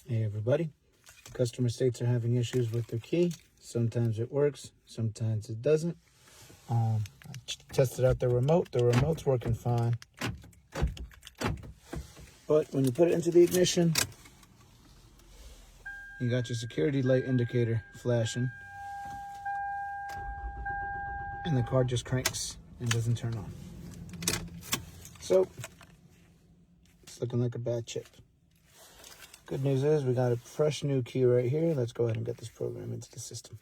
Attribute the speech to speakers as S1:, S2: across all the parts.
S1: Hey everybody, customer states they're having issues with their key. Sometimes it works, sometimes it doesn't. I tested out the remote. The remote's working fine. But when you put it into the ignition, you got your security light indicator flashing. And the car just cranks and doesn't turn on. So, it's looking like a bad chip. Good news is we got a fresh new key right here. Let's go ahead and get this program into the system.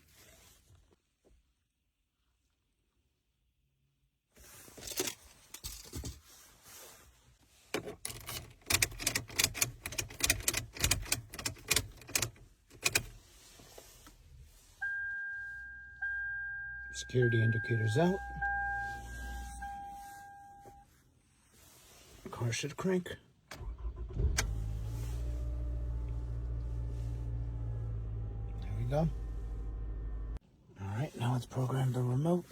S1: Security indicators out. Car should crank. There we go. All right, now let's program the remote.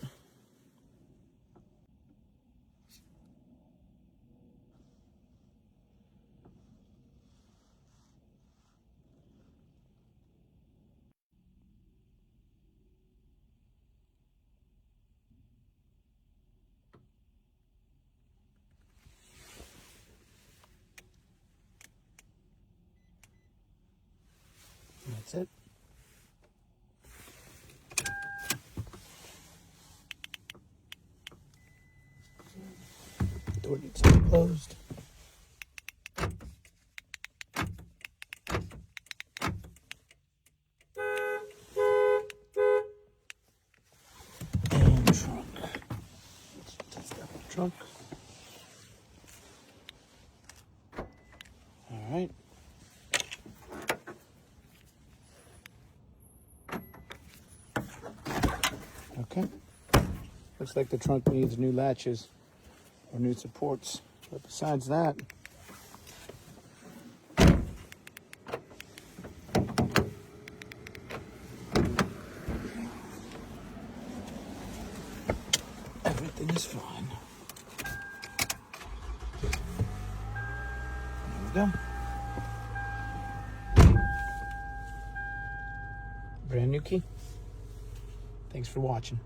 S1: That's it. The door needs to be closed. And trunk. Let's test out the trunk. All right. Okay. Looks like the trunk needs new latches or new supports. But besides that, everything is fine. There we go. Brand new key. Thanks for watching.